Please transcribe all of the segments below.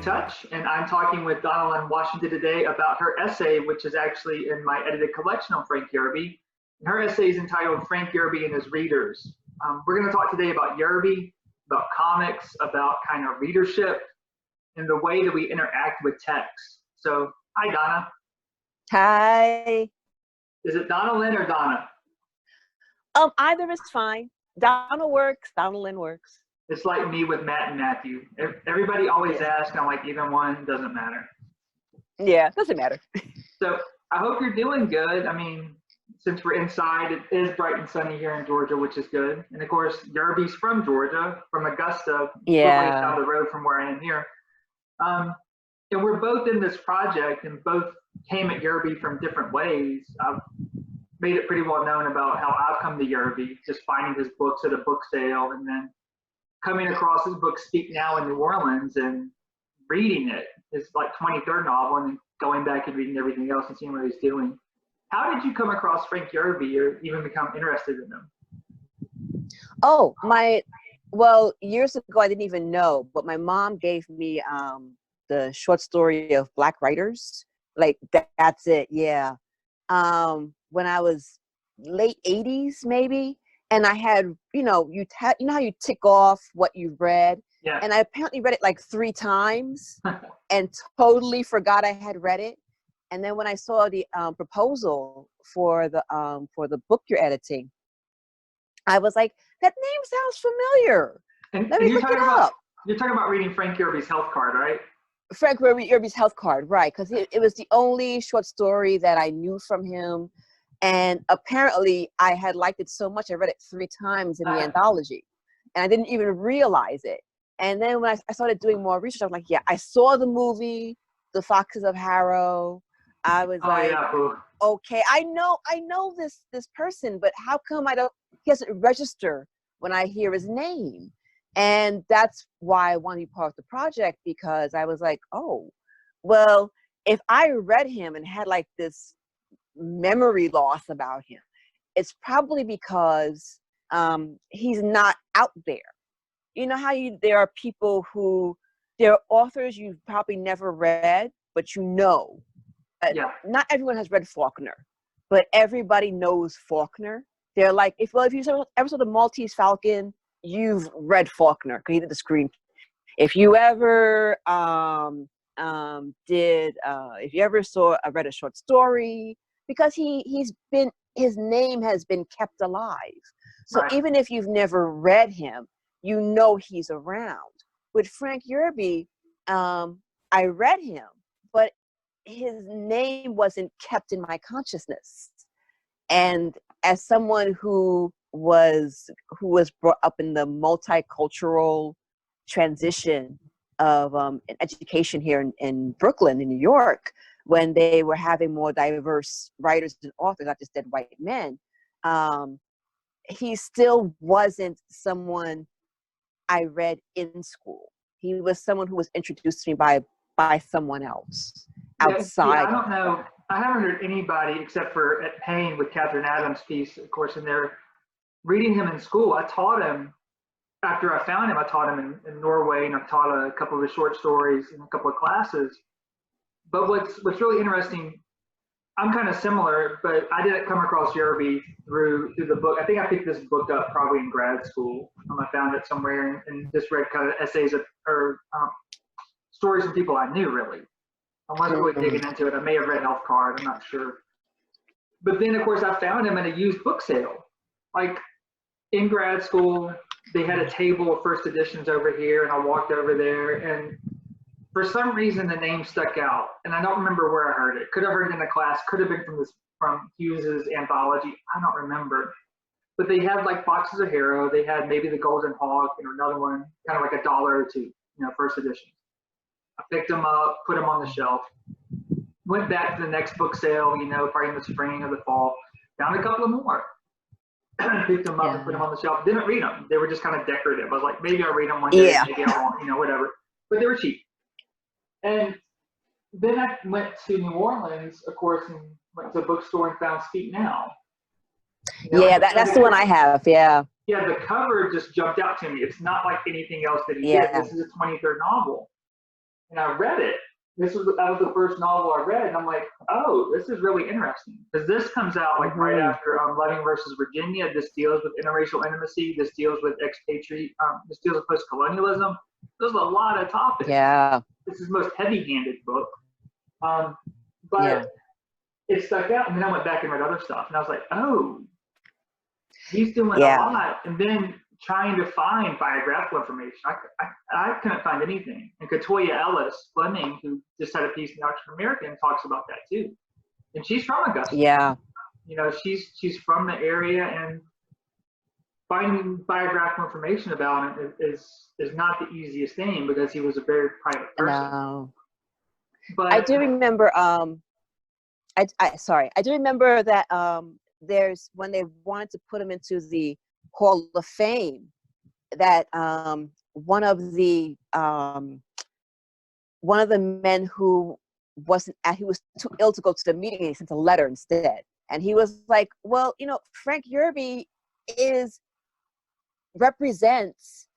Teutsch, and I'm talking with Donna-lyn Washington today about her essay, which is actually in my edited collection on Frank Yerby. And her essay is entitled Frank Yerby and His Readers. We're going to talk today about Yerby, about comics, about kind of readership, and the way that we interact with text. So, hi, Donna. Hi. Is it Donna-lyn or Donna? Either is fine. Donna works, Donna-lyn works. It's like me with Matt and Matthew. Everybody always asks, I'm like, either one, doesn't matter. Yeah, doesn't matter. So I hope you're doing good. I mean, since we're inside, it is bright and sunny here in Georgia, which is good. And of course, Yerby's from Georgia, from Augusta, yeah, down the road from where I am here. And we're both in this project and both came at Yerby from different ways. I've made it pretty well known about how I've come to Yerby, just finding his books at a book sale and then coming across his book Speak Now in New Orleans and reading it, his like 23rd novel, and then going back and reading everything else and seeing what he's doing. How did you come across Frank Yerby or even become interested in him? Oh, well, years ago I didn't even know, but my mom gave me the short story of Black writers. Like that's it, yeah. When I was late 80s maybe. And I had, you know how you tick off what you've read? Yeah. And I apparently read it like 3 times and totally forgot I had read it. And then when I saw the proposal for the book you're editing, I was like, that name sounds familiar. Let me look it up. You're talking about reading Frank Yerby's Health Card, right? Frank Yerby's Health Card, right. Because it was the only short story that I knew from him. And apparently I had liked it so much, I read it 3 times in the anthology. And I didn't even realize it. And then when I started doing more research, I was like, yeah, I saw the movie, The Foxes of Harrow. I was okay, I know this person, but how come he doesn't register when I hear his name? And that's why I wanted to be part of the project, because I was like, oh, well, if I read him and had like this memory loss about him, it's probably because he's not out there. You know how there are people there are authors you've probably never read, but yeah. Not everyone has read Faulkner, but everybody knows Faulkner. They're like, if you ever saw The Maltese Falcon, you've read Faulkner because he did the screen. If you ever if you ever read a short story, because his name has been kept alive. So right. Even if you've never read him, you know he's around. With Frank Yerby, I read him, but his name wasn't kept in my consciousness. And as someone who was brought up in the multicultural transition of education here in Brooklyn, in New York, when they were having more diverse writers and authors, not just dead white men, he still wasn't someone I read in school. He was someone who was introduced to me by someone else outside. Yeah, I don't know. I haven't heard anybody except for at Payne with Catherine Adams' piece, of course, in there, reading him in school. I taught him, after I found him, I taught him in Norway, and I've taught a couple of his short stories in a couple of classes. But what's really interesting, I'm kind of similar, but I didn't come across Yerby through the book. I think I picked this book up probably in grad school. I found it somewhere and just read kind of essays or stories from people I knew, really. I wasn't really digging into it. I may have read Health Card, I'm not sure. But then, of course, I found him at a used book sale. Like, in grad school, they had a table of first editions over here, and I walked over there, and for some reason the name stuck out, and I don't remember where I heard it. Could have heard it in a class, could have been from Hughes's anthology, I don't remember. But they had like Boxes of Harrow, they had maybe The Golden Hawk and another one, kind of like $1 or $2, first edition. I picked them up, put them on the shelf, went back to the next book sale, probably in the spring or the fall, found a couple of more. picked them up and put them on the shelf. Didn't read them. They were just kind of decorative. I was like, maybe I'll read them one day, maybe I won't, you know, whatever. But they were cheap. And then I went to New Orleans, of course, and went to a bookstore and found Speak Now. You know, yeah, that's the one I have. Yeah. Yeah, the cover just jumped out to me. It's not like anything else that he did. This is a 23rd novel. And I read it. That was the first novel I read, and I'm like, oh, this is really interesting. Because this comes out like right after Loving versus Virginia. This deals with interracial intimacy. This deals with expatriate. This deals with post-colonialism. There's a lot of topics. Yeah. This is the most heavy-handed book. But it stuck out. And then I went back and read other stuff, and I was like, oh, he's doing a lot. And then trying to find biographical information, I couldn't find anything. And Katoya Ellis Fleming, who just had a piece in the Oxford American, talks about that too. And she's from Augusta. Yeah. You know, she's from the area, and finding biographical information about him is not the easiest thing because he was a very private person. No. But I do remember. I do remember that there's when they wanted to put him into the Hall of Fame, that one of the men who he was too ill to go to the meeting, and he sent a letter instead. And he was like, well, you know, Frank Yerby represents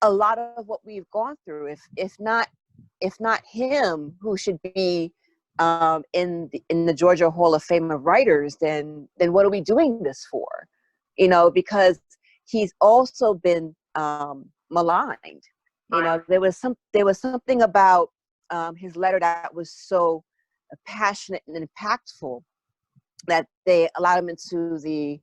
a lot of what we've gone through. If not him, who should be in the Georgia Hall of Fame of Writers, then what are we doing this for? You know, because he's also been maligned. You know, there was something about his letter that was so passionate and impactful that they allowed him into the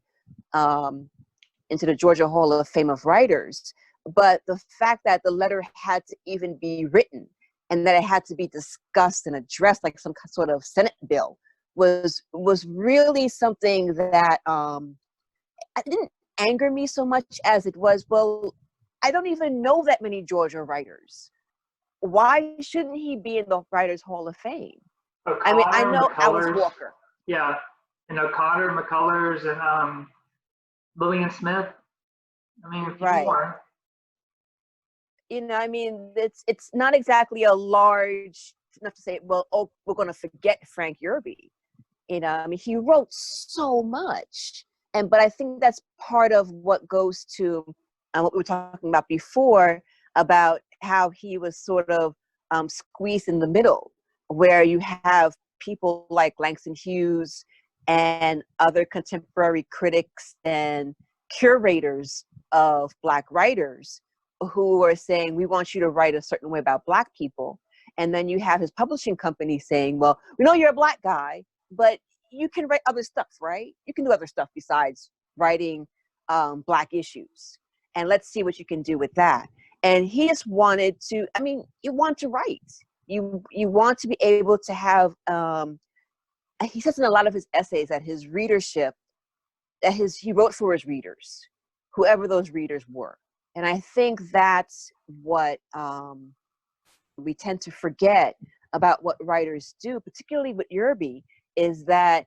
Georgia Hall of Fame of Writers. But the fact that the letter had to even be written and that it had to be discussed and addressed like some sort of Senate bill was really something that it didn't anger me so much as it was, well, I don't even know that many Georgia writers. Why shouldn't he be in the Writers Hall of Fame? O'Connor, I mean, I know McCullers, Alice Walker. Yeah, and O'Connor, McCullers, and Lillian Smith. I mean, a few more. You know, I mean, it's not exactly a large enough to say, well, oh, we're going to forget Frank Yerby. You know, I mean, he wrote so much, but I think that's part of what goes to what we were talking about before about how he was sort of squeezed in the middle, where you have people like Langston Hughes and other contemporary critics and curators of Black writers who are saying, we want you to write a certain way about Black people. And then you have his publishing company saying, well, we know you're a Black guy, but you can write other stuff, right? You can do other stuff besides writing Black issues. And let's see what you can do with that. And he just wanted to, I mean, you want to write. You want to be able to have, he says in a lot of his essays that his readership, he wrote for his readers, whoever those readers were. And I think that's what we tend to forget about what writers do, particularly with Yerby, is that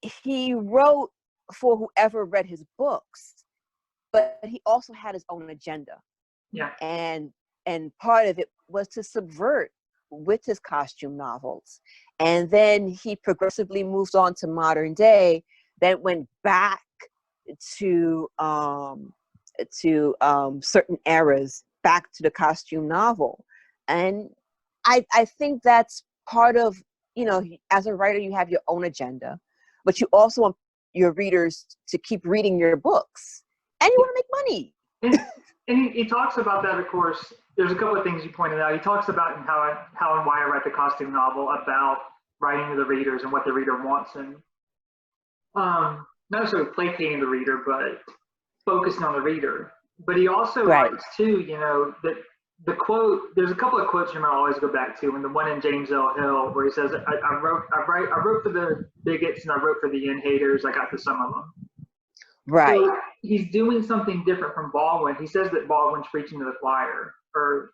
he wrote for whoever read his books, but he also had his own agenda. Yeah. And part of it was to subvert with his costume novels. And then he progressively moved on to modern day, then went back to certain eras, back to the costume novel. And I think that's part of, you know, as a writer, you have your own agenda, but you also want your readers to keep reading your books, and you want to make money. And he talks about that, of course. There's a couple of things you pointed out. He talks about how and why I write the costume novel, about writing to the readers and what the reader wants, and not necessarily placating the reader, but focusing on the reader. But he also writes too, you know, that the quote, there's a couple of quotes you might always go back to, and the one in James L. Hill where he says, I wrote for the bigots and I wrote for the yin haters, I got to some of them. Right. So he's doing something different from Baldwin. He says that Baldwin's preaching to the choir, or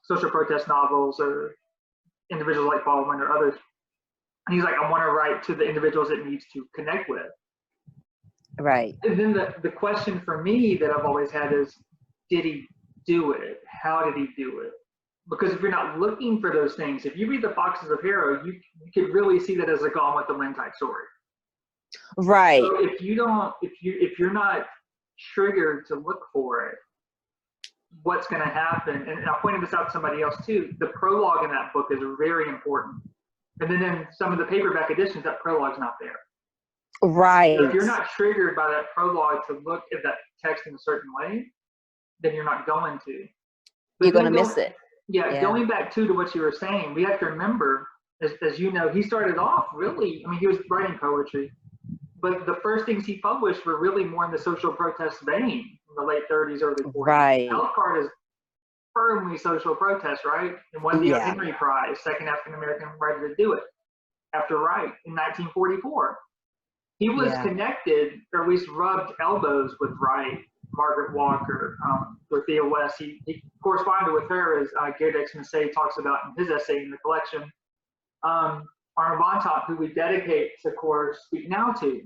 social protest novels, or individuals like Baldwin or others. And he's like, I want to write to the individuals it needs to connect with. Right. And then the question for me that I've always had is, did he do it? How did he do it? Because if you're not looking for those things, if you read the Foxes of Harrow, you could really see that as a Gone with the Wind type story. Right. So if you're not triggered to look for it, what's going to happen? And I pointed this out to somebody else too. The prologue in that book is very important. And then in some of the paperback editions, that prologue's not there. Right. So if you're not triggered by that prologue to look at that text in a certain way, then you're not going to. But you're going to miss it. Yeah, going back to what you were saying, we have to remember, as you know, he started off really, I mean, he was writing poetry, but the first things he published were really more in the social protest vein in the late 30s, early 40s. Right. Health Card is firmly social protest, right? And won the Henry Prize, second African American writer to do it, after Wright in 1944. He was connected, or at least rubbed elbows with Wright, Margaret Walker, Dorothea West. He corresponded with her, as Gerd X. Massey talks about in his essay in the collection. Arnold Bontemps, who we dedicate, of course, Speak Now to.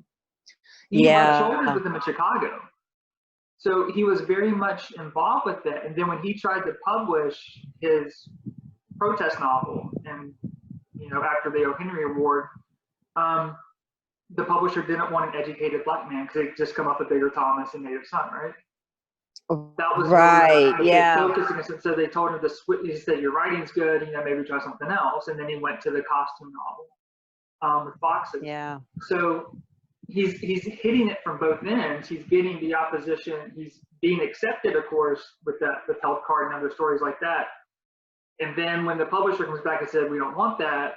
He rubbed shoulders with him in Chicago. So he was very much involved with it. And then when he tried to publish his protest novel, and after the O. Henry Award, the publisher didn't want an educated black man because they'd just come up with Bigger Thomas and Native Son, right? That was right. Focusing. So they told him to switch. He said, "Your writing's good. Maybe try something else." And then he went to the costume novel with Foxes. Yeah. So he's hitting it from both ends. He's getting the opposition. He's being accepted, of course, with Health Card and other stories like that. And then when the publisher comes back and said, "We don't want that,"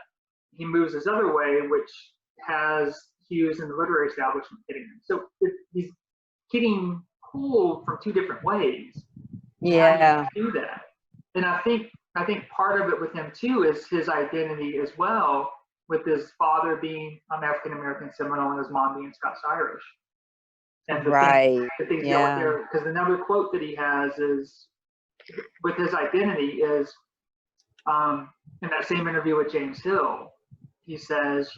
he moves this other way, which has Hughes in the literary establishment hitting him. So he's getting pulled from two different ways. Yeah. Do that. And I think part of it with him too is his identity as well, with his father being African American Seminole and his mom being Scots Irish. And the things there, because another quote that he has is, with his identity, is in that same interview with James Hill, he says,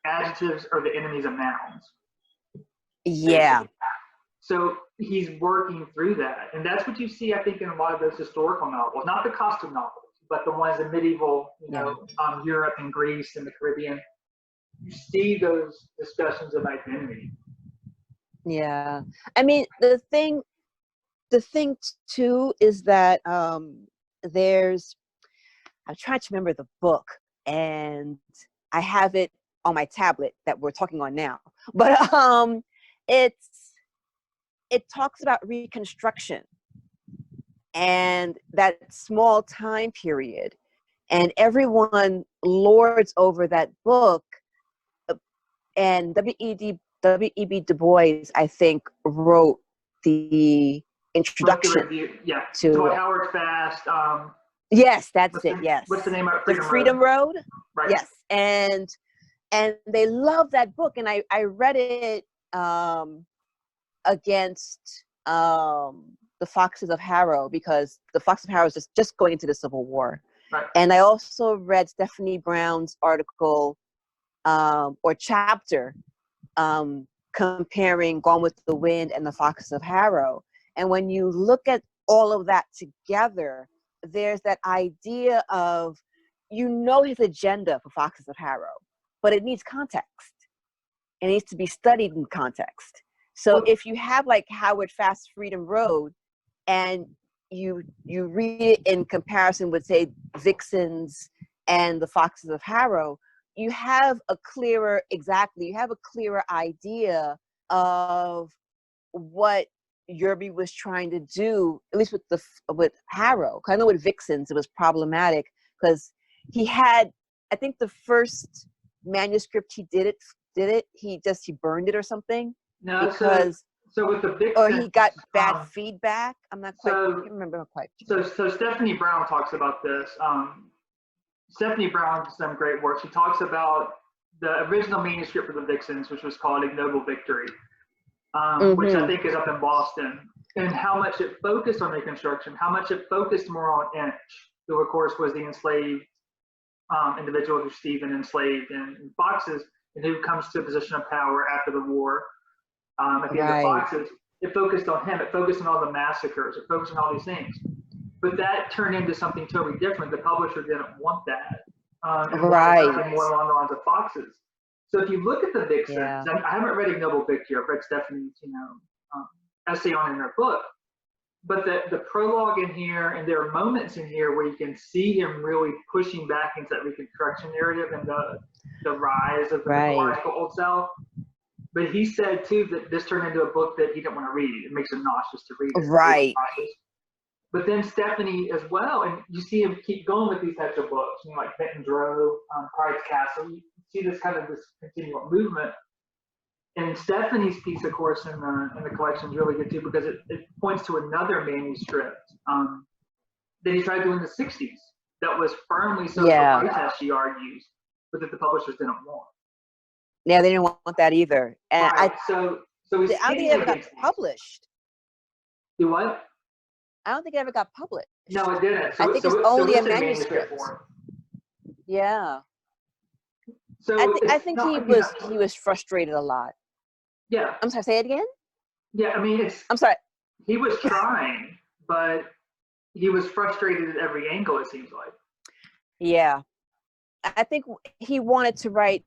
adjectives are the enemies of nouns. Yeah. Basically. So he's working through that. And that's what you see, I think, in a lot of those historical novels, not the costume novels, but the ones in medieval, Europe and Greece and the Caribbean. You see those discussions of identity. Yeah. I mean, the thing too is that I'm trying to remember the book, and I have it on my tablet that we're talking on now. But it talks about Reconstruction and that small time period, and everyone lords over that book. And W.E.B. Du Bois, I think, wrote the introduction to Howard Fast. Yes, that's it. Yes. What's the name of it? The Freedom Road. Right. Yes, and they love that book, and I read it against the Foxes of Harrow, because the Foxes of Harrow is just going into the Civil War. Right. And I also read Stephanie Brown's article or chapter comparing Gone with the Wind and the Foxes of Harrow. And when you look at all of that together, there's that idea of, his agenda for Foxes of Harrow, but it needs context. It needs to be studied in context. So if you have like Howard Fast's Freedom Road, and you read it in comparison with, say, Vixens and the Foxes of Harrow, you have a clearer idea of what Yerby was trying to do, at least with Harrow. I know with Vixens it was problematic because he had, I think the first manuscript he did it, he burned it or something. No, because so with the Vixens, or he got bad feedback. I'm not quite. I can't remember quite. So Stephanie Brown talks about this. Stephanie Brown does some great work. She talks about the original manuscript for the Vixens, which was called Ignoble Victory, which I think is up in Boston, and how much it focused on Reconstruction, how much it focused more on Inch, who of course was the enslaved individual who Stephen enslaved in Foxes, and who comes to a position of power after the war. At the end of Foxes, it focused on him. It focused on all the massacres. It focused on all these things. But that turned into something totally different. The publisher didn't want that. And wanted something more along the lines of Foxes. So if you look at the Vixens, I haven't read Ignoble Victory. I've read Stephanie's, essay on it in her book. But the prologue in here, and there are moments in here where you can see him really pushing back into that Reconstruction narrative and the rise of the mythological Old South. But he said too that this turned into a book that he didn't want to read. It makes him nauseous to read it. Right. But then Stephanie as well, and you see him keep going with these types of books, like Benton's Row, Pride's Castle. You see this kind of this continual movement. And Stephanie's piece, of course, in the collection is really good too, because it points to another manuscript that he tried doing in the 60s that was firmly social protest, she argues, but that the publishers didn't want. Yeah, they didn't want that either. And so I don't think it ever got published. Do what? I don't think it ever got published. No, it didn't. I think it's only a manuscript. Yeah. So I think he was frustrated a lot. Yeah. I'm sorry, say it again? Yeah, I mean, I'm sorry. He was trying, but he was frustrated at every angle, it seems like. Yeah. I think he wanted to write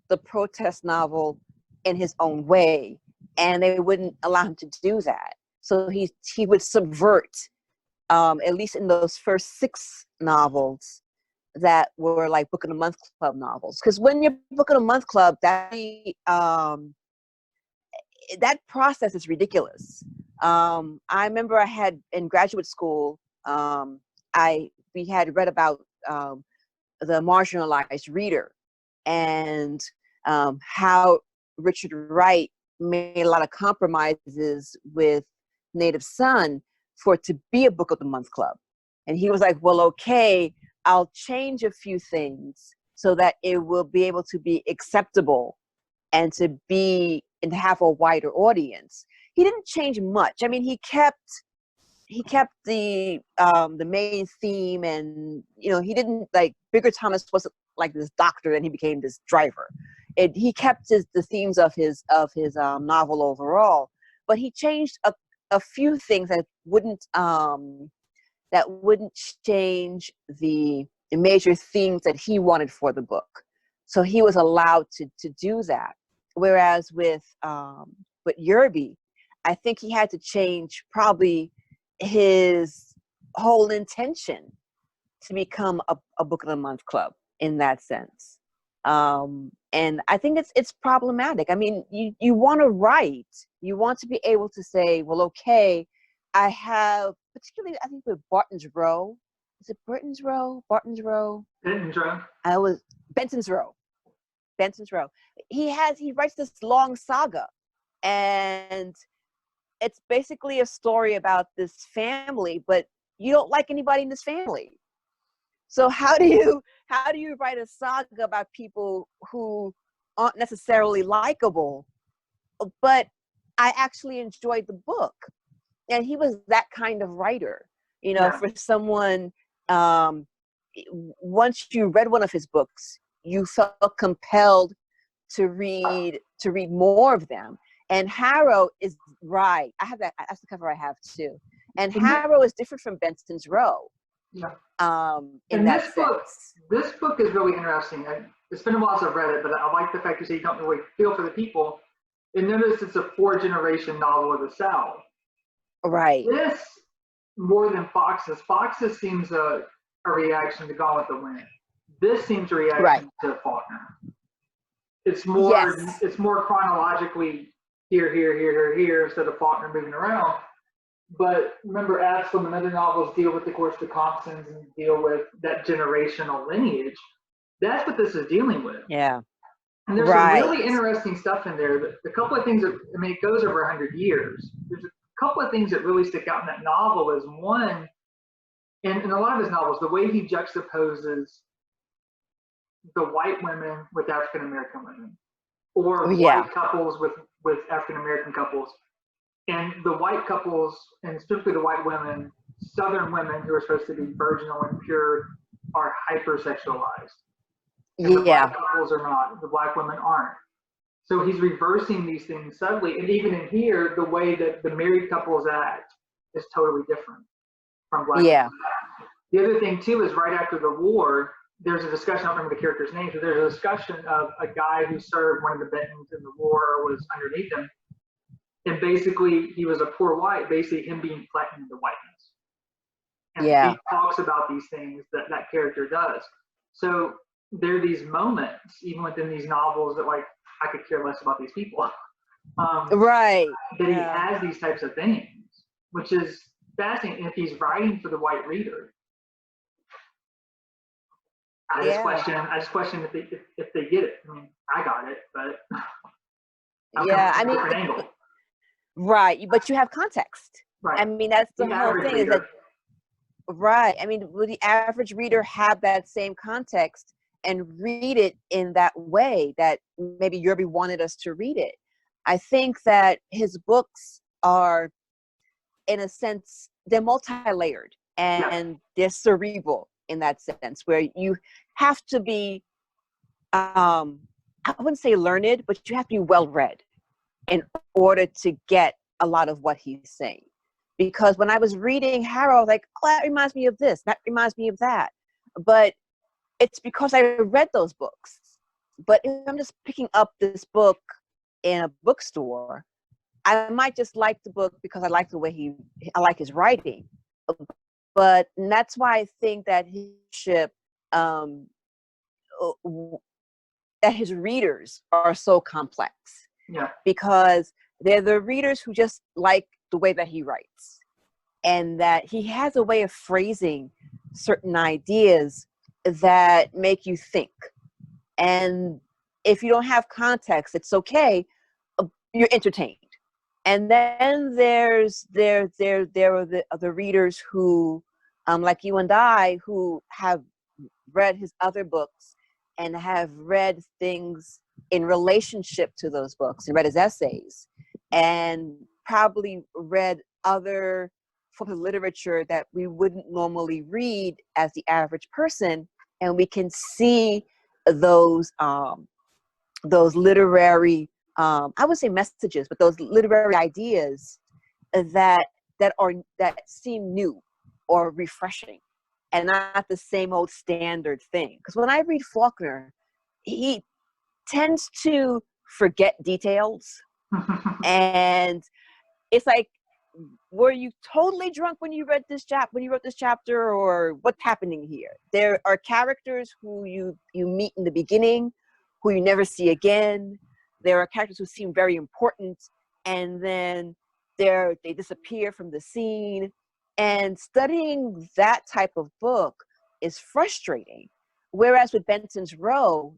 the protest novel in his own way, and they wouldn't allow him to do that. So he would subvert, at least in those first 6 novels that were like Book of the Month Club novels. Because when you're Book of the Month Club, that process is ridiculous. I remember I had in graduate school, we had read about the marginalized reader and how Richard Wright made a lot of compromises with Native Son for it to be a Book of the Month Club. And he was like, well, okay, I'll change a few things so that it will be able to be acceptable and to have a wider audience. He didn't change much. I mean, he kept the main theme, and he didn't, like, Bigger Thomas wasn't like this doctor and he became this driver. He kept the themes of his novel overall, but he changed a few things that wouldn't change the major themes that he wanted for the book. So he was allowed to do that. Whereas with Yerby, I think he had to change probably his whole intention to become a Book of the Month Club in that sense. And I think it's problematic. I mean, you want to write, you want to be able to say, well, okay, I have, particularly I think with Barton's Row. Is it Barton's Row? Barton's Row? Benton's Row. Benton's Row. Benton's Row. He writes this long saga, and it's basically a story about this family, but you don't like anybody in this family. So how do you write a saga about people who aren't necessarily likable, but I actually enjoyed the book? And he was that kind of writer, for someone, once you read one of his books, you felt compelled to read more of them. And Harrow is right. I have that. That's the cover I have too. And Harrow is different from Benton's Row. Yeah. In that sense. This book is really interesting. It's been a while since I've read it, but I like the fact that you don't really feel for the people. And notice it's a 4-generation novel of the South. Right. This, more than Foxes seems a reaction to Gone with the Wind. This seems a reaction to Faulkner. It's more chronologically here instead of Faulkner moving around. But remember, Absalom and other novels deal with, of course, the Compsons and deal with that generational lineage. That's what this is dealing with. Yeah. And there's some really interesting stuff in there. A couple of things it goes over 100 years. There's a couple of things that really stick out in that novel is one, and in a lot of his novels, the way he juxtaposes the white women with African American women, or white couples with African American couples, and the white couples, and specifically the white women, Southern women who are supposed to be virginal and pure, are hypersexualized. And the black couples are not. The black women aren't. So he's reversing these things subtly. And even in here, the way that the married couples act is totally different from Black. Yeah. The other thing too is right after the war, there's a discussion, I don't remember the character's name, but there's a discussion of a guy who served one of the Bentons in the war or was underneath him. And basically he was a poor white, basically him being threatened into whiteness. And Yeah. he talks about these things that that character does. So there are these moments, even within these novels, that like, I could care less about these people. Right. That he has these types of things, which is fascinating. If he's writing for the white reader, I just question if they get it. I mean, I got it, but yeah, I mean, different angle. Right, but you have context. Right. I mean, that's the whole thing. Is that right? I mean, will the average reader have that same context and read it in that way that maybe Yerby wanted us to read it? I think that his books are, in a sense, they're multi-layered and they're cerebral in that sense, where you have to be, I wouldn't say learned, but you have to be well-read in order to get a lot of what he's saying. Because when I was reading Harold, I was like, oh, that reminds me of this, that reminds me of that. But it's because I read those books. But if I'm just picking up this book in a bookstore, I might just like the book because I like the way I like his writing. But that's why I think that that his readers are so complex. Yeah. Because they're the readers who just like the way that he writes, and that he has a way of phrasing certain ideas that make you think. And if you don't have context, it's okay. You're entertained. And then there are the readers who, like you and I, who have read his other books and have read things in relationship to those books and read his essays and probably read other forms of literature that we wouldn't normally read as the average person, and we can see those literary, I would say messages, but those literary ideas that seem new or refreshing and not the same old standard thing. Because when I read Faulkner, he tends to forget details. And it's like, were you totally drunk when you read this when you wrote this chapter, or what's happening here? There are characters who you meet in the beginning who you never see again. There are characters who seem very important, and then they disappear from the scene. And studying that type of book is frustrating. Whereas with Benton's Row,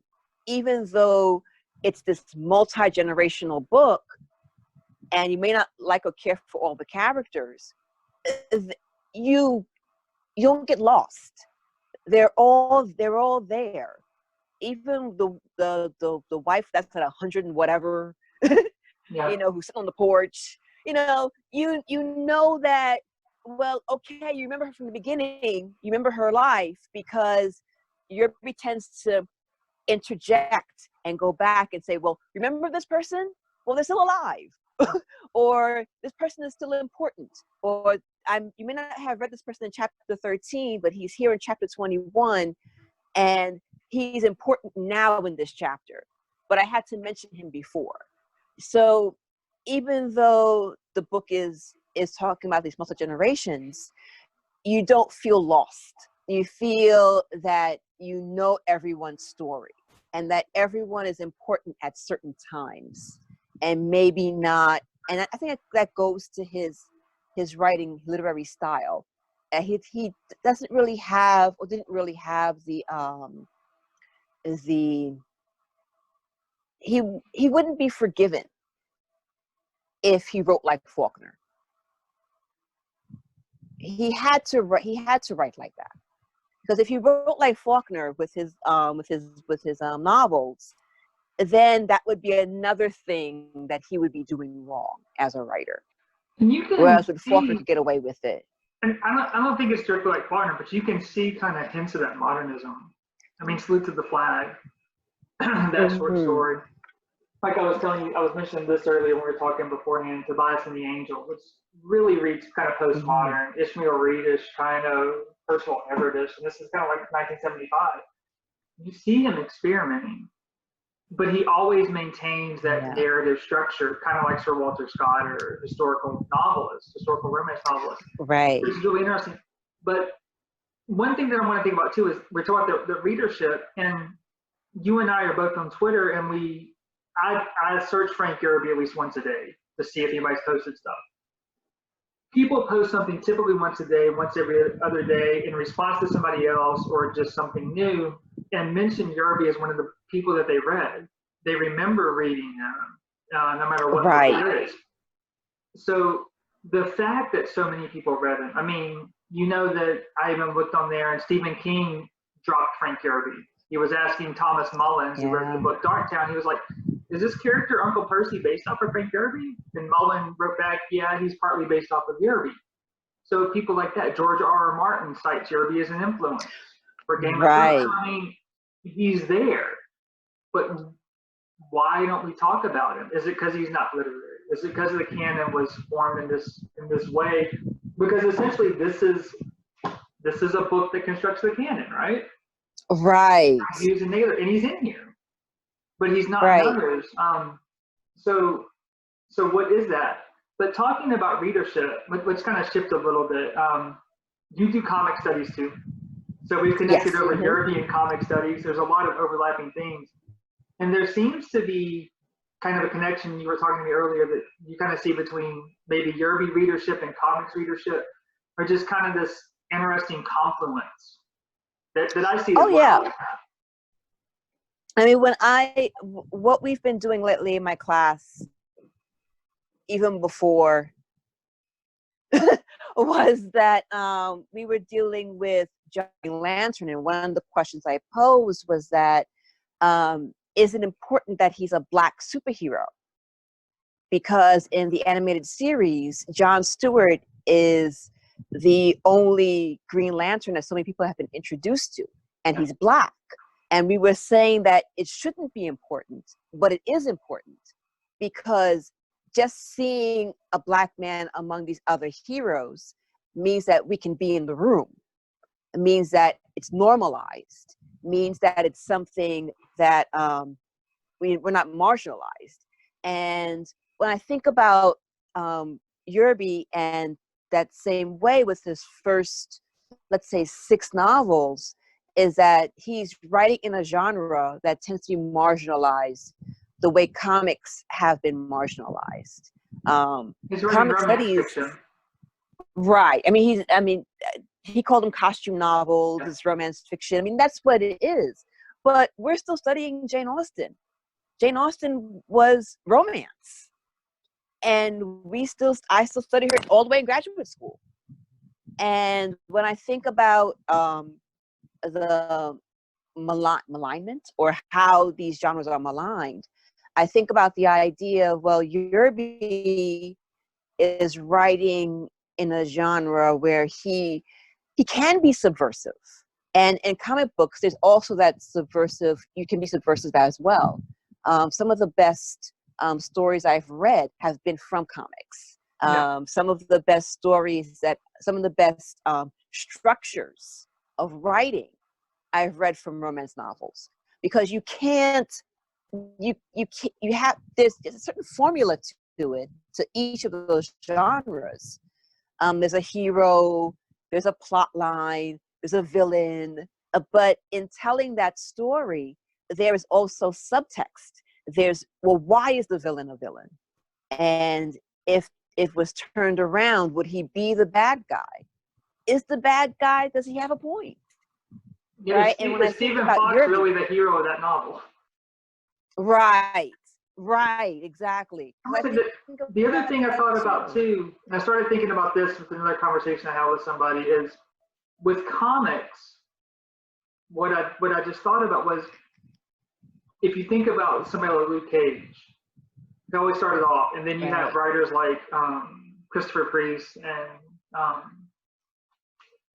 even though it's this multi-generational book, and you may not like or care for all the characters, you don't get lost. They're all there. Even the wife that's at 100 and whatever, Yeah. you know, who's sitting on the porch, you know that, well, okay, you remember her from the beginning, you remember her life, because Yerby tends to interject and go back and say, well, remember this person? Well, they're still alive. Or this person is still important. Or you may not have read this person in chapter 13, but he's here in chapter 21, and he's important now in this chapter, but I had to mention him before. So even though the book is talking about these multi-generations, you don't feel lost. You feel that you know everyone's story and that everyone is important at certain times and maybe not. And I think that goes to his writing literary style. He doesn't really have, or didn't really have he wouldn't be forgiven if he wrote like Faulkner. He had to write like that, because if he wrote like Faulkner with his novels, then that would be another thing that he would be doing wrong as a writer. And you can Whereas with Faulkner could get away with it. And I don't think it's strictly like Faulkner, but you can see kind of hints of that modernism. I mean, Salute to the Flag, that short story. like I was telling you, I was mentioning this earlier when we were talking beforehand, Tobias and the Angel, which really reads kind of postmodern. Ishmael Reedish, kind of Percival Everettish, and this is kind of like 1975. You see him experimenting, but he always maintains that narrative structure, kind of like Sir Walter Scott or historical novelist, historical romance novelist. Right. Which is really interesting. But one thing that I want to think about too is we're talking about the readership, and you and I are both on Twitter, and I search Frank Yerby at least once a day to see if anybody's posted stuff. People post something typically once a day, once every other day in response to somebody else or just something new, and mention Yerby as one of the people that they read. They remember reading him, no matter what book it is. So the fact that so many people read him, I mean, you know that I even looked on there and Stephen King dropped Frank Yerby. He was asking Thomas Mullins, who wrote the book Darktown, he was like, is this character Uncle Percy based off of Frank Yerby? And Mullen wrote back, yeah, he's partly based off of Yerby. So people like that, George R.R. Martin cites Yerby as an influence for Game of Thrones. I mean, he's there, but why don't we talk about him? Is it because he's not literary? Is it because the canon was formed in this way? Because essentially, this is a book that constructs the canon, right? Right. He's and he's in here, but he's not in others. So what is that? But talking about readership, let's kind of shift a little bit. You do comic studies too, so we've connected over Yerby and comic studies. There's a lot of overlapping things, and there seems to be kind of a connection. You were talking to me earlier that you kind of see between maybe Yerby readership and comics readership, or just kind of this interesting confluence that I see. Yeah. I mean, what we've been doing lately in my class, even before, was that we were dealing with Green Lantern, and one of the questions I posed was that, is it important that he's a Black superhero? Because in the animated series, John Stewart is the only Green Lantern that so many people have been introduced to, and he's Black. And we were saying that it shouldn't be important, but it is important, because just seeing a Black man among these other heroes means that we can be in the room. It means that it's normalized, means that it's something that we're not marginalized. And when I think about Yerby, and that same way with his first, let's say, 6 novels, is that he's writing in a genre that tends to be marginalized the way comics have been marginalized. Comic studies, right? I mean, he called them costume novels, it's romance fiction. I mean, that's what it is. But we're still studying Jane Austen. Jane Austen was romance, and I still study her all the way in graduate school. And when I think about the malignment, or how these genres are maligned, I think about the idea of, well, Yerby is writing in a genre where he can be subversive. And in comic books, there's also that subversive, you can be subversive as well. Some of the best stories I've read have been from comics. Some of the best stories some of the best structures of writing I've read from romance novels, because you have, there's a certain formula to it, to each of those genres. There's a hero, there's a plot line, there's a villain, but in telling that story, there is also subtext. There's, well, why is the villain a villain? And if it was turned around, would he be the bad guy? Is the bad guy, does he have a point? Yeah, right? And when I think about Fox Yerby, really the hero of that novel. Right, exactly. The other thing I thought about too, and I started thinking about this with another conversation I had with somebody, is with comics, what I just thought about was, if you think about somebody like Luke Cage, they always started off, and then you have writers like Christopher Priest and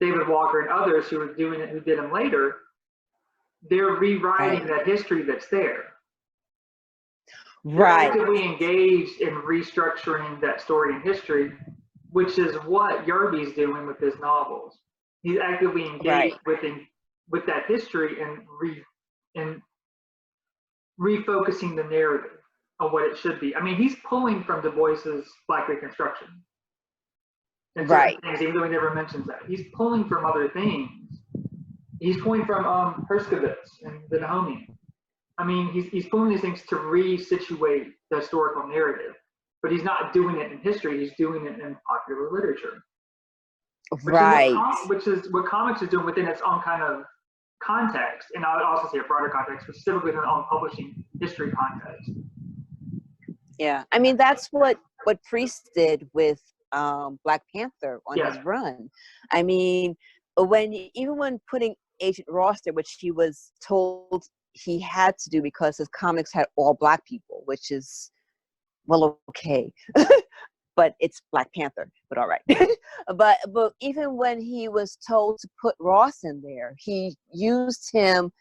David Walker and others who were doing it, who did them later. They're rewriting that history that's there. They're Right. actively engaged in restructuring that story and history, which is what Yerby's doing with his novels. He's actively engaged with that history and refocusing the narrative on what it should be. I mean, he's pulling from Du Bois's Black Reconstruction and certain things, even though he never mentions that. He's pulling from other things. He's pulling from Herskovitz and the Nahomi. I mean, he's pulling these things to resituate the historical narrative, but he's not doing it in history. He's doing it in popular literature, which is what comics is doing within its own kind of context, and I would also say a broader context, specifically in their own publishing history context. Yeah, I mean that's what Priest did with Black Panther on his run. I mean, even when putting Agent Ross there, which he was told he had to do because his comics had all Black people, which is, well, okay. But it's Black Panther, but all right. but even when he was told to put Ross in there, he used him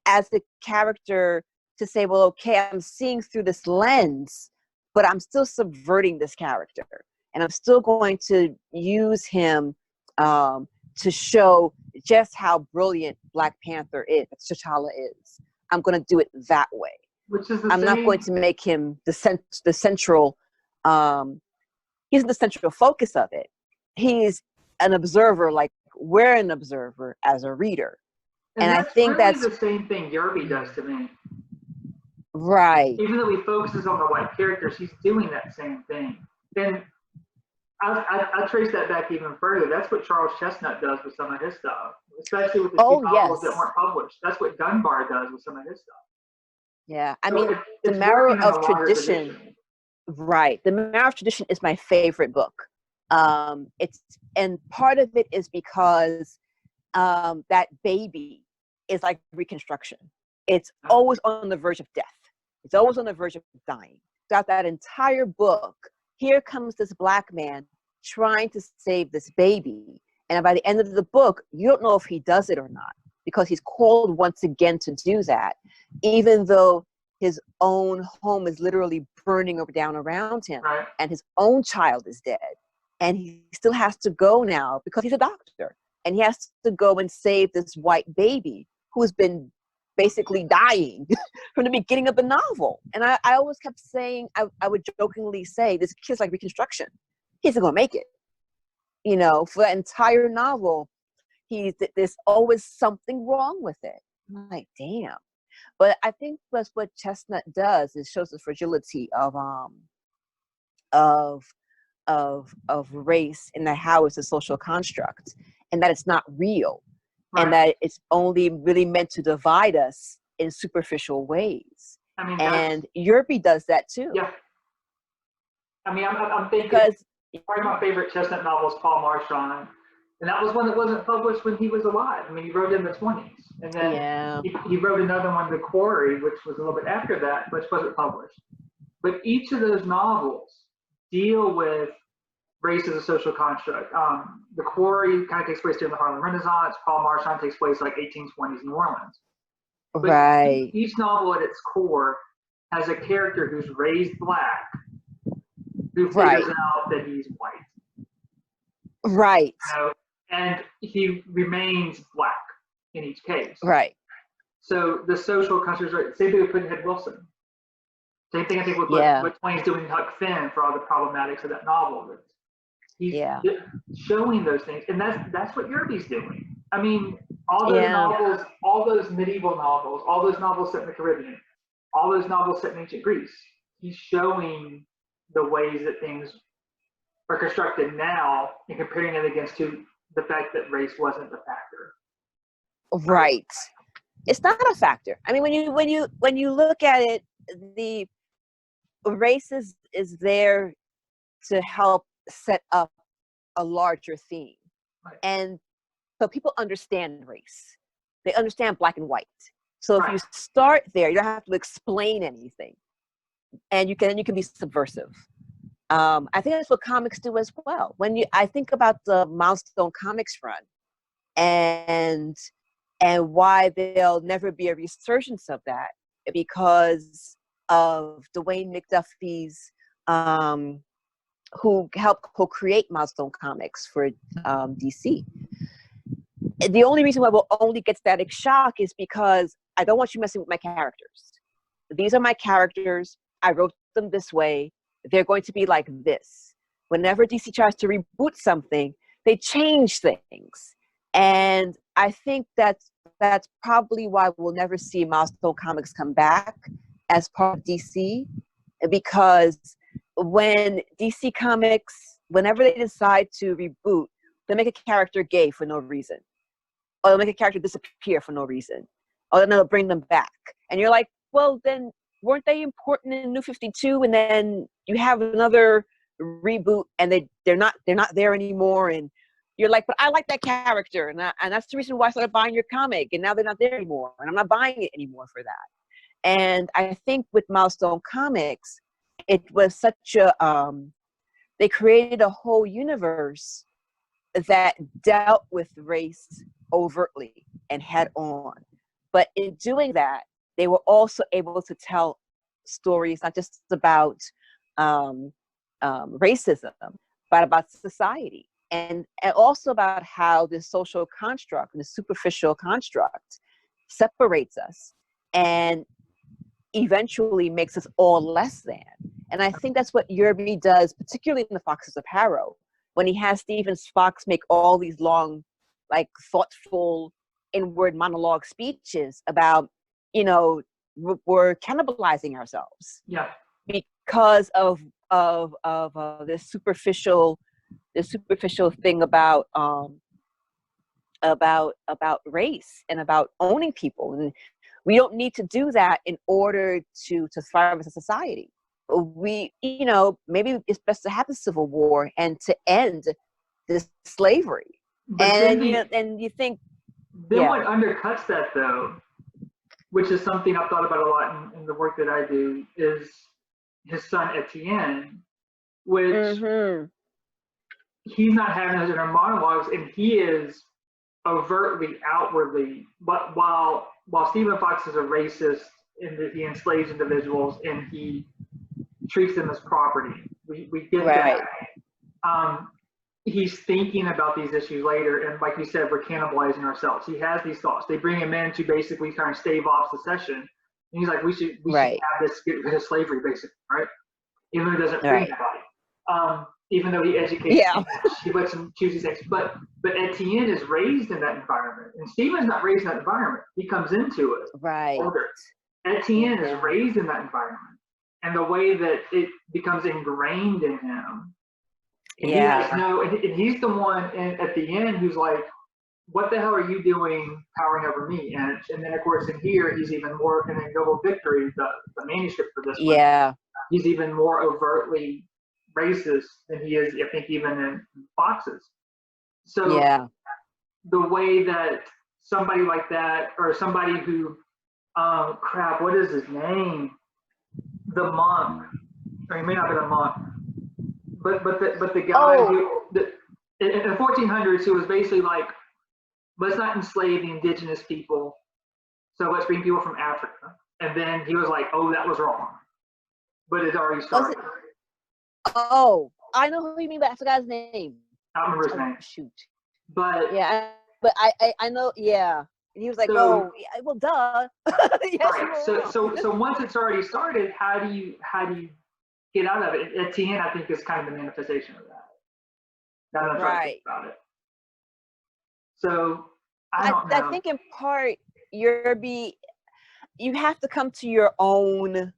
as the character to say, well, okay, I'm seeing through this lens, but I'm still subverting this character. And I'm still going to use him to show just how brilliant Black Panther is, T'Challa is. I'm going to do it that way. Which is I'm not going to make him the central, he's the central focus of it. He's an observer, like we're an observer as a reader. And I think really that's the same thing Yerby does to me. Right. Even though he focuses on the white characters, he's doing that same thing. And I trace that back even further. That's what Charles Chestnut does with some of his stuff, especially with the two novels that weren't published. That's what Dunbar does with some of his stuff. Yeah, I mean, the Marrow of Tradition. Right, the Marrow of Tradition is my favorite book. And part of it is because that baby is like Reconstruction. It's always on the verge of death. It's always on the verge of dying. Throughout that entire book, here comes this Black man trying to save this baby. And by the end of the book, you don't know if he does it or not, because he's called once again to do that, even though his own home is literally burning down around him, and his own child is dead. And he still has to go now because he's a doctor. And he has to go and save this white baby who's been basically dying from the beginning of the novel. And I always kept saying, I would jokingly say, this kid's like Reconstruction. He's not going to make it. You know, for that entire novel, there's always something wrong with it. I'm like, damn. But I think that's what Chestnut does, is shows the fragility of race, and that how it's a social construct, and that it's not real, and that it's only really meant to divide us in superficial ways. I mean, and Yerby does that too. Yeah. I mean, I'm thinking, one of my favorite Chestnut novels, Paul Marchand, and that was one that wasn't published when he was alive. I mean, he wrote it in the 20s. And then he wrote another one, The Quarry, which was a little bit after that, which wasn't published. But each of those novels deal with race as a social construct. The Quarry kind of takes place during the Harlem Renaissance. Paul Marchand takes place like 1820s New Orleans. But each novel at its core has a character who's raised Black, who figures out that he's white. Right. You know? And he remains Black in each case. Right. So the social construct, same thing with Pudd'nhead Wilson. Same thing I think with what Twain's doing Huck Finn for all the problematics of that novel. He's showing those things, and that's what Yerby's doing. I mean, all those novels, all those medieval novels, all those novels set in the Caribbean, all those novels set in ancient Greece, he's showing the ways that things are constructed now and comparing it against the fact that race wasn't a factor. Right. It's not a factor. I mean, when you look at it, the race is there to help set up a larger theme. And so people understand race. They understand Black and white. So if you start there, you don't have to explain anything. And you can be subversive. I think that's what comics do as well. I think about the Milestone Comics run and why there'll never be a resurgence of that, because of Dwayne McDuffie's, who helped co-create Milestone Comics for DC. The only reason why we'll only get static shock is because I don't want you messing with my characters. These are my characters. I wrote them this way. They're going to be like this. Whenever DC tries to reboot something, they change things. And I think that's probably why we'll never see Milestone Comics come back as part of DC, because when DC Comics, whenever they decide to reboot, they make a character gay for no reason, or they'll make a character disappear for no reason, or then they'll bring them back. And you're like, well, then weren't they important in New 52? And then you have another reboot and they're not there anymore. And you're like, but I like that character. And that's the reason why I started buying your comic. And now they're not there anymore. And I'm not buying it anymore for that. And I think with Milestone Comics, it was such a, they created a whole universe that dealt with race overtly and head on. But in doing that, they were also able to tell stories, not just about racism, but about society. And also about how this social construct, the superficial construct, separates us and eventually makes us all less than. And I think that's what Yerby does, particularly in The Foxes of Harrow, when he has Stephen Fox make all these long, like thoughtful, inward monologue speeches about, you know, we're cannibalizing ourselves. Yeah. Because of this superficial thing about race and about owning people. And we don't need to do that in order to thrive as a society. We, you know, maybe it's best to have a civil war and to end this slavery. But and then you think, then what undercuts that, though, which is something I've thought about a lot in the work that I do, is his son Etienne, which he's not having those inner monologues, and he is overtly, outwardly, but while Stephen Fox is a racist in that he enslaves individuals and he treats them as property, we get right. that. He's thinking about these issues later, and like you said, we're cannibalizing ourselves. He has these thoughts. They bring him in to basically kind of stave off secession, and he's like, we should have this, get rid of slavery, basically, right? Even though he doesn't free anybody. Even though he educates, he lets him choose these things. But Etienne is raised in that environment, and Stephen's not raised in that environment. He comes into it older. Etienne is raised in that environment, and the way that it becomes ingrained in him. And he has and he's the one at the end who's like, what the hell are you doing powering over me? And then, of course, in here, he's even more, and in Noble Victory, the manuscript for this one, he's even more overtly racist than he is, I think, even in Fox's. So the way that somebody like that, or somebody who, what is his name? The monk, or he may not be the monk, but the guy who, in the 1400s, who was basically like, let's not enslave the indigenous people, so let's bring people from Africa. And then he was like, oh, that was wrong. But it already started. Oh, I know who you mean, but I forgot his name. I don't remember his name. Shoot. But but I know, And he was like, well, duh. Right. So once it's already started, how do you get out of it? Etienne, I think, is kind of the manifestation of that. Now that I'm trying to think about it. So I don't know. I think in part, you have to come to your own.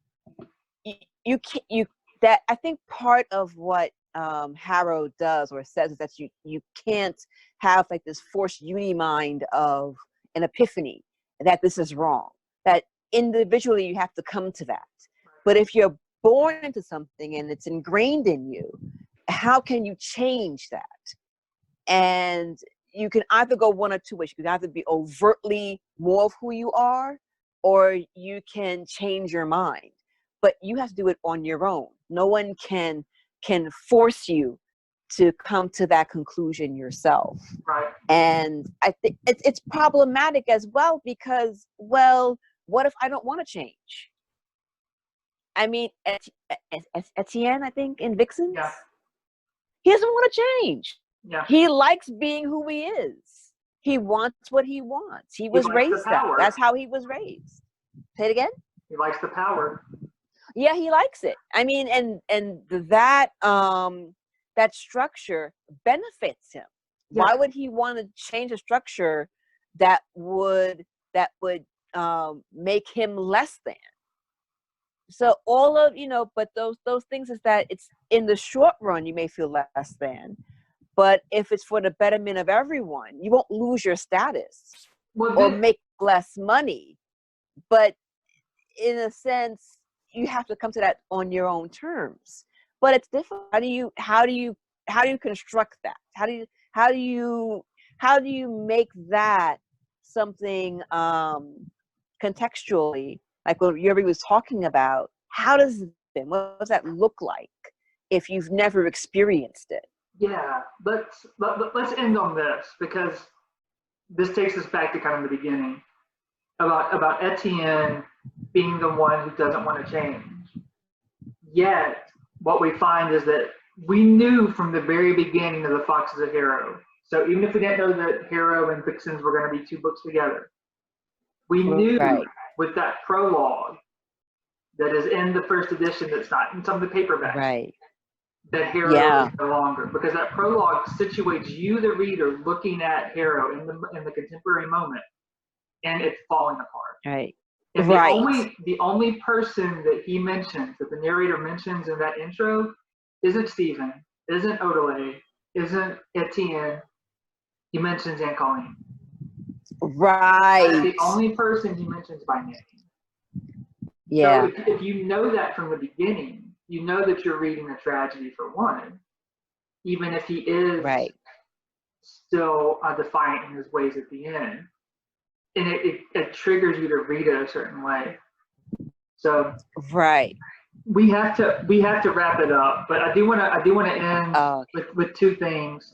I think part of what Harrow does or says is that you can't have like this forced uni mind of an epiphany that this is wrong. That individually you have to come to that. But if you're born into something and it's ingrained in you, how can you change that? And you can either go one or two ways. You can either be overtly more of who you are, or you can change your mind. But you have to do it on your own. No one can force you to come to that conclusion yourself. Right. And I think it's problematic as well because, well, what if I don't want to change? I mean, Etienne, I think, in Vixens, Yeah. he doesn't want to change. Yeah. He likes being who he is. He wants what he wants. He was likes the raised that. power. That's how he was raised. Say it again. He likes the power. Yeah, he likes it. I mean, and that that structure benefits him. Yeah. Why would he want to change a structure that would make him less than? So all of, but those things is that it's in the short run you may feel less than, but if it's for the betterment of everyone, you won't lose your status or make less money. But in a sense, you have to come to that on your own terms. But it's different. How do you construct that? How do you make that something contextually, like what Yerby was talking about? What does that look like if you've never experienced it? Yeah, let's end on this, because this takes us back to kind of the beginning about Etienne being the one who doesn't want to change. Yet, what we find is that we knew from the very beginning of The Fox is a Hero. So even if we didn't know that Hero and Vixens were going to be two books together, we knew with that prologue that is in the first edition, that's not in some of the paperbacks, that Hero is no longer, because that prologue situates you, the reader, looking at Hero in the contemporary moment, and it's falling apart. Right. And the only person that he mentions, that the narrator mentions in that intro, isn't Stephen, isn't Odelay, isn't Etienne. He mentions Aunt Colleen. Right. That's the only person he mentions by name. Yeah. So if you know that from the beginning, you know that you're reading a tragedy for one, even if he is still defiant in his ways at the end. And it triggers you to read it a certain way. So we have to wrap it up, but I do want to end with two things.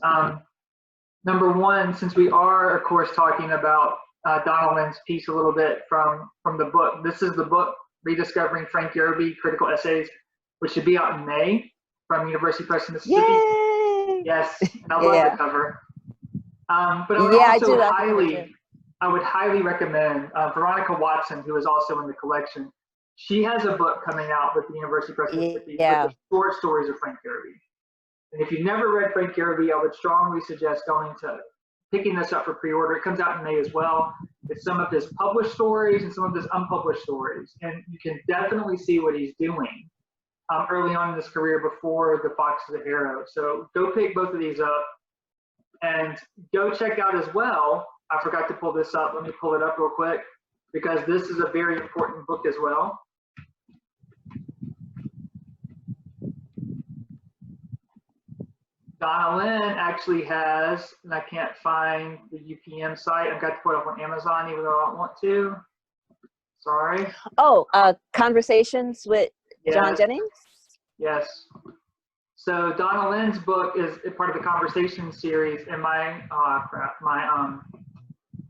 Number one, since we are of course talking about Donna-lyn's piece a little bit from the book, this is the book Rediscovering Frank Yerby, Critical Essays, which should be out in May from University Press in Mississippi. Yay! Yes, and I love the cover. But I would highly recommend Veronica Watson, who is also in the collection. She has a book coming out with the University Press Mississippi with the short stories of Frank Yerby. And if you've never read Frank Yerby, I would strongly suggest picking this up for pre-order. It comes out in May as well. It's some of his published stories and some of his unpublished stories. And you can definitely see what he's doing early on in his career before The Fox is a Hero. So go pick both of these up. And go check out as well, I forgot to pull this up. Let me pull it up real quick, because this is a very important book as well. Donna-lyn actually has, and I can't find the UPM site. I've got to put it up on Amazon, even though I don't want to. Sorry. Oh, Conversations with John Jennings? Yes. So Donna-lyn's book is part of the Conversation series, and my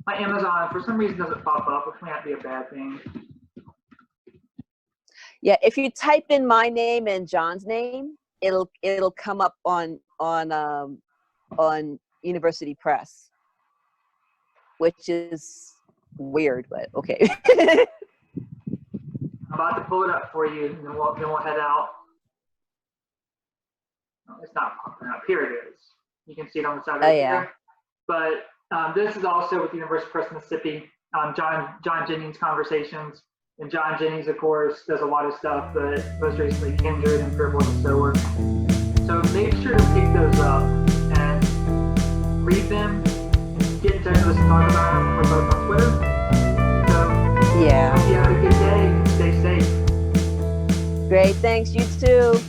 Amazon for some reason doesn't pop up, which may not be a bad thing. Yeah, if you type in my name and John's name, it'll come up on University Press, which is weird, but okay. I'm about to pull it up for you, and then we'll head out. No, it's not popping up. Here it is. You can see it on the side right here. But this is also with the University Press Mississippi. John Jennings Conversations. And John Jennings, of course, does a lot of stuff, but most recently Kindred and Fearful of the Sower. So make sure to pick those up and read them. Get in touch with us and talk about them. We're both on Twitter. So hope you have a good day. Stay safe. Great. Thanks. You too.